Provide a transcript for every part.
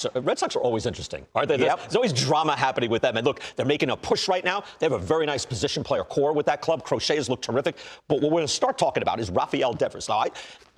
So Red Sox are always interesting, aren't they? Yep. There's always drama happening with them. And look, they're making a push right now. They have a very nice position player core with that club. Crochet has looked terrific. But what we're going to start talking about is Rafael Devers. Now,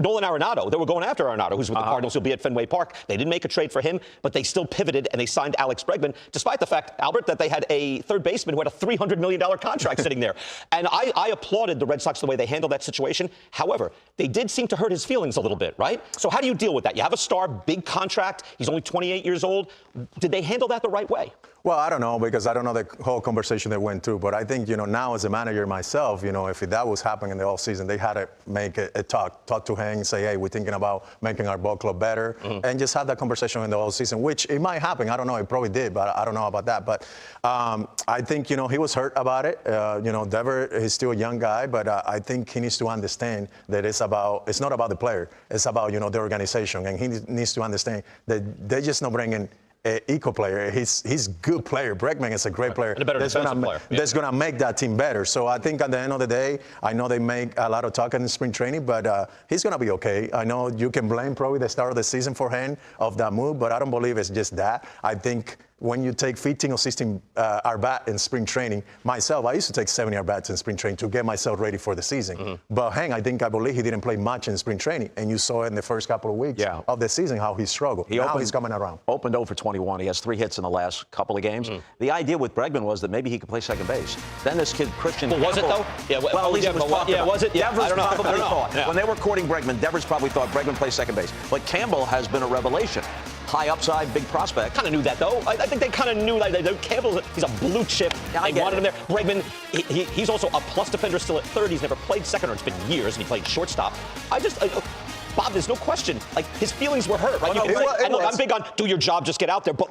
Nolan Arenado, they were going after Arenado, who's with the Cardinals, who'll be at Fenway Park. They didn't make a trade for him, but they still pivoted and they signed Alex Bregman, despite the fact, Albert, that they had a third baseman who had a $300 million contract sitting there. And I applauded the Red Sox the way they handled that situation. However, they did seem to hurt his feelings a little bit, right? So how do you deal with that? You have a star, big contract. He's only 28 years old. Did they handle that the right way? Well, I don't know, because I don't know the whole conversation they went through. But I think, now as a manager myself, if that was happening in the offseason, they had to make a talk to Hank, say, hey, we're thinking about making our ball club better, and just have that conversation in the offseason, which it might happen. I don't know. It probably did, but I don't know about that. But I think, he was hurt about it. Dever is still a young guy, but I think he needs to understand that it's not about the player. It's about, the organization. And he needs to understand that they're just not bringing equal player. He's good player. Bregman is a great player. And a better defensive player. That's going to make that team better. So I think at the end of the day, I know they make a lot of talk in spring training, but he's going to be okay. I know you can blame probably the start of the season for him of that move, but I don't believe it's just that. I think when you take 15 or 16 at-bat in spring training, myself, I used to take 70 at-bats in spring training to get myself ready for the season. But Hank, I believe he didn't play much in spring training, and you saw in the first couple of weeks of the season how he struggled. Now he's coming around. Opened 0 for 21. He has 3 hits in the last couple of games. The idea with Bregman was that maybe he could play second base. Then this kid, Christian Well, was it, though? Yeah, well, at least it was talked about. Was it? Yeah, Devers I don't know. probably thought. When they were courting Bregman, Devers probably thought Bregman plays second base. But Campbell has been a revelation. High upside, big prospect. Kind of knew that, though. I think they kind of knew that Campbell, he's a blue chip. They wanted him there. Bregman, he's also a plus defender still at third. He's never played second, or it's been years, and he played shortstop. Bob, there's no question. His feelings were hurt, right? Look, I'm big on do your job, just get out there. But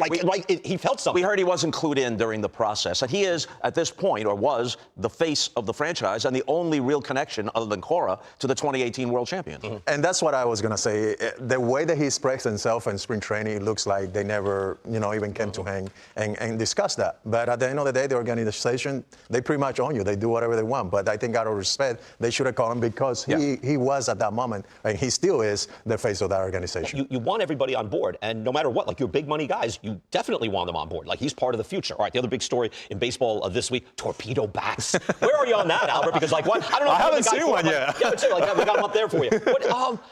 he felt something. We heard he wasn't clued in during the process, and he is at this point, or was, the face of the franchise and the only real connection, other than Cora, to the 2018 World Champions. And that's what I was gonna say. The way that he expressed himself in spring training, it looks like they never, even came to hang and discuss that. But at the end of the day, the organization, they pretty much own you. They do whatever they want. But I think out of respect, they should have called him, because he was at that moment, and he still is the face of that organization. You want everybody on board, and no matter what, your big money guys, you definitely want them on board. He's part of the future. All right, the other big story in baseball this week, torpedo bats. Where are you on that, Albert? Because what? I don't know. I haven't seen one yet. Yeah, but we got them up there for you.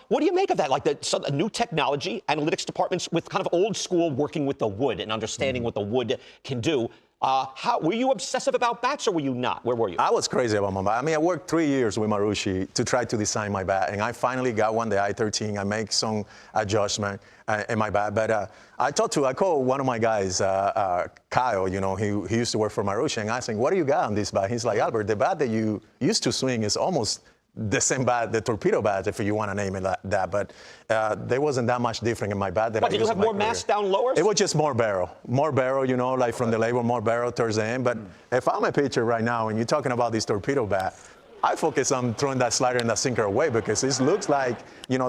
What do you make of that? The new technology, analytics departments with kind of old school working with the wood and understanding what the wood can do. Were you obsessive about bats, or were you not? Where were you? I was crazy about my bat. I worked 3 years with Marucci to try to design my bat, and I finally got one, the I-13. I make some adjustment in my bat, but I called one of my guys, Kyle. He used to work for Marucci, and I asked him, "What do you got on this bat?" He's like, "Albert, the bat that you used to swing is almost the same bat, the torpedo bat, if you want to name it that, but there wasn't that much different in my bat than I used in my career." Did you have more mass down lowers? It was just more barrel, from the label, more barrel towards the end. But if I'm a pitcher right now and you're talking about this torpedo bat, I focus on throwing that slider and that sinker away, because it looks like,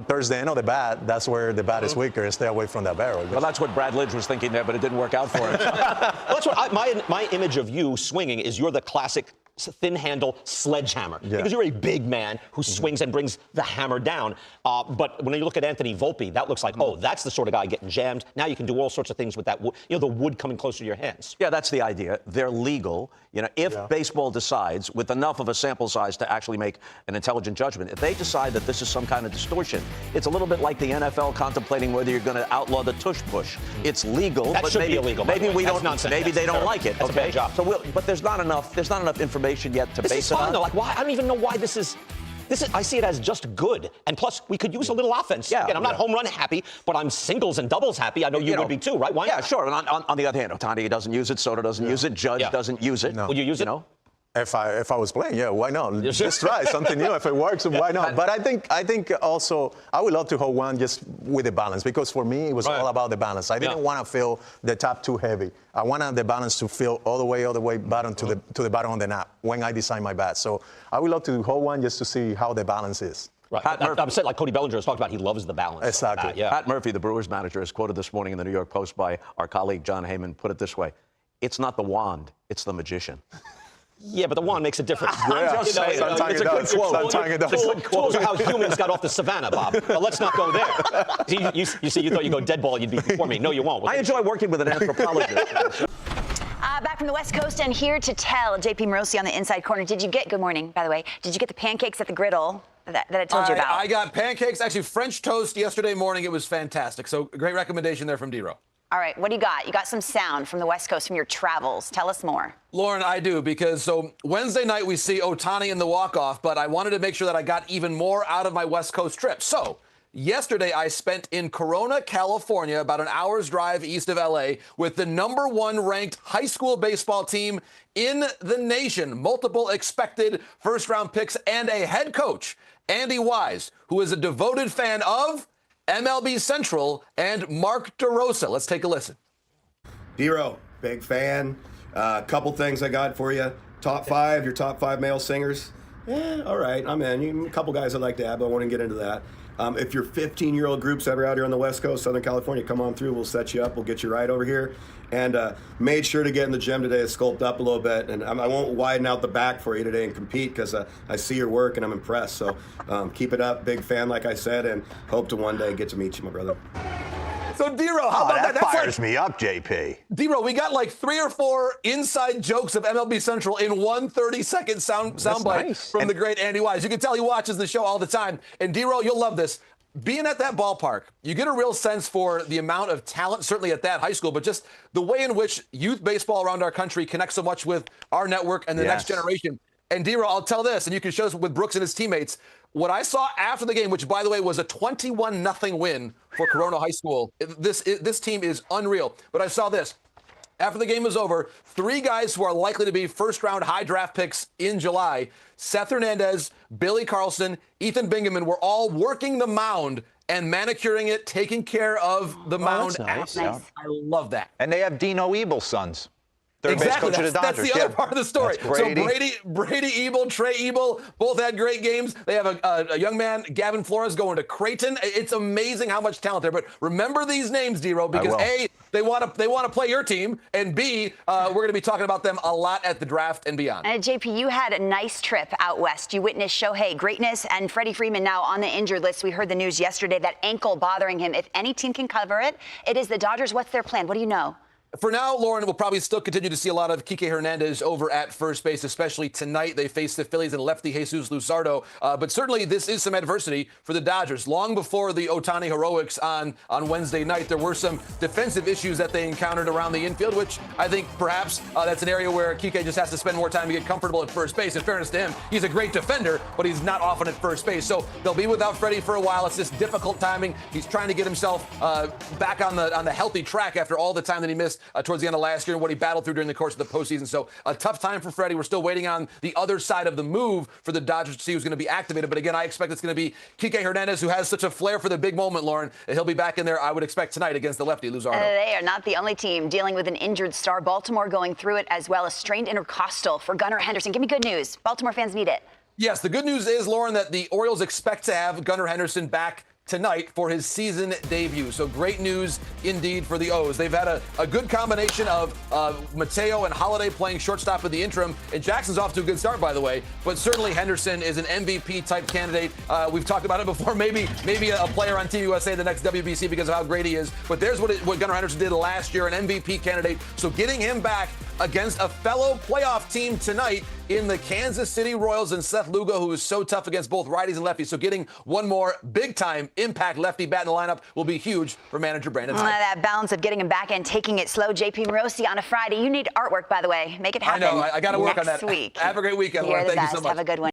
towards the end of the bat, that's where the bat is weaker, and stay away from that barrel. Well, that's what Brad Lidge was thinking there, but it didn't work out for him. That's what my image of you swinging is you're the classic thin handle sledgehammer, because you're a big man who swings and brings the hammer down. But when you look at Anthony Volpe, that looks like, that's the sort of guy getting jammed. Now you can do all sorts of things with that, the wood coming closer to your hands. Yeah, that's the idea. They're legal. If baseball decides, with enough of a sample size to actually make an intelligent judgment, if they decide that this is some kind of distortion, it's a little bit like the NFL contemplating whether you're going to outlaw the tush push. It's legal, that but should be illegal. Maybe we don't. Nonsense. Maybe they don't like it. That's a bad job. So, but there's not enough information yet to base it on. Though. Why? I don't even know why this is. I see it as just good. And plus, we could use a little offense. Yeah, again, I'm not home run happy, but I'm singles and doubles happy. I know you would be too, right? Why not? Yeah, sure. And on the other hand, Ohtani doesn't use it, Soto doesn't use it, Judge doesn't use it. No. Would you use it? If I was playing, why not? Just try something new. If it works, why not? But I think also I would love to hold one just with the balance, because for me it was all about the balance. I didn't want to feel the top too heavy. I wanted the balance to feel all the way bottom to the bottom of the knot when I design my bat. So I would love to hold one just to see how the balance is. Right. I'm saying, like Cody Bellinger has talked about, he loves the balance. Exactly. Pat Murphy, the Brewers manager, is quoted this morning in the New York Post by our colleague John Heyman. Put it this way: "It's not the wand, it's the magician." Yeah, but the one makes a difference. Yeah, I'm just saying, sometimes it's it a good does. quote. Sometimes it does. Tools are how humans got off the savannah, Bob. But let's not go there. You see, you thought you'd go deadball, you'd be before me. No, you won't. I enjoy working with an anthropologist. Back from the West Coast and here to tell JP Morosi on the inside corner. Good morning, by the way. Did you get the pancakes at the griddle that I told you about? I got pancakes, actually French toast yesterday morning. It was fantastic. So great recommendation there from D-Row. All right, what do you got? You got some sound from the West Coast from your travels. Tell us more. Lauren, I do, because so Wednesday night we see Ohtani in the walk-off, but I wanted to make sure that I got even more out of my West Coast trip. So yesterday I spent in Corona, California, about an hour's drive east of LA, with the #1 ranked high school baseball team in the nation. Multiple expected first-round picks and a head coach, Andy Wise, who is a devoted fan of MLB Central and Mark DeRosa. Let's take a listen. D-Row, big fan. Couple things I got for you. Your top five male singers. All right, I'm in. A couple guys I'd like to add, but I won't get into that. If your 15-year-old groups ever out here on the West Coast, Southern California, come on through. We'll set you up. We'll get you right over here. And made sure to get in the gym today to sculpt up a little bit. And I won't widen out the back for you today and compete because I see your work and I'm impressed. So keep it up. Big fan, like I said, and hope to one day get to meet you, my brother. So, D-Row, how about that? That fires me up, JP. D-Row, we got like 3 or 4 inside jokes of MLB Central in one 30-second soundbite nice. from the great Andy Wise. You can tell he watches the show all the time. And D-Row, you'll love this. Being at that ballpark, you get a real sense for the amount of talent, certainly at that high school, but just the way in which youth baseball around our country connects so much with our network and the next generation. And D-Row, I'll tell this, and you can show this with Brooks and his teammates. What I saw after the game, which, by the way, was a 21-0 win for Corona High School, this team is unreal. But I saw this. After the game was over, 3 guys who are likely to be first-round high draft picks in July, Seth Hernandez, Billy Carlson, Ethan Bingaman, were all working the mound and manicuring it, taking care of the mound. That's nice. Nice. I love that. And they have Dino Ebel's sons. Third Exactly. base coach of the Dodgers. That's the other part of the story. That's Brady. So Brady Ebel, Trey Ebel, both had great games. They have a young man, Gavin Flores, going to Creighton. It's amazing how much talent there. But remember these names, D-Row, because A, they want to play your team, and B, we're going to be talking about them a lot at the draft and beyond. JP, you had a nice trip out west. You witnessed Shohei greatness and Freddie Freeman now on the injured list. We heard the news yesterday, that ankle bothering him. If any team can cover it, it is the Dodgers. What's their plan? What do you know? For now, Lauren, we'll probably still continue to see a lot of Kike Hernandez over at first base, especially tonight. They face the Phillies and lefty Jesus Luzardo. But certainly this is some adversity for the Dodgers. Long before the Ohtani heroics on Wednesday night, there were some defensive issues that they encountered around the infield, which I think perhaps that's an area where Kike just has to spend more time to get comfortable at first base. In fairness to him, he's a great defender, but he's not often at first base. So they'll be without Freddie for a while. It's just difficult timing. He's trying to get himself back on the healthy track after all the time that he missed towards the end of last year and what he battled through during the course of the postseason. So a tough time for Freddie. We're still waiting on the other side of the move for the Dodgers to see who's going to be activated. But again, I expect it's going to be Kike Hernandez, who has such a flair for the big moment, Lauren. He'll be back in there, I would expect, tonight against the lefty, Luzardo. They are not the only team dealing with an injured star. Baltimore going through it as well. A strained intercostal for Gunnar Henderson. Give me good news. Baltimore fans need it. Yes, the good news is, Lauren, that the Orioles expect to have Gunnar Henderson back tonight for his season debut. So great news indeed for the O's. They've had a good combination of Mateo and Holiday playing shortstop in the interim. And Jackson's off to a good start, by the way. But certainly Henderson is an MVP-type candidate. We've talked about it before. Maybe a player on Team USA the next WBC because of how great he is. But there's what Gunnar Henderson did last year, an MVP candidate. So getting him back against a fellow playoff team tonight in the Kansas City Royals and Seth Lugo, who is so tough against both righties and lefties. So getting one more big-time impact lefty bat in the lineup will be huge for manager Brandon Hyde. That balance of getting him back and taking it slow. JP Morosi on a Friday. You need artwork, by the way. Make it happen. I know. I got to work on that. Next week. Have a great weekend, You're Lauren. the Thank you best. so much. Have a good one.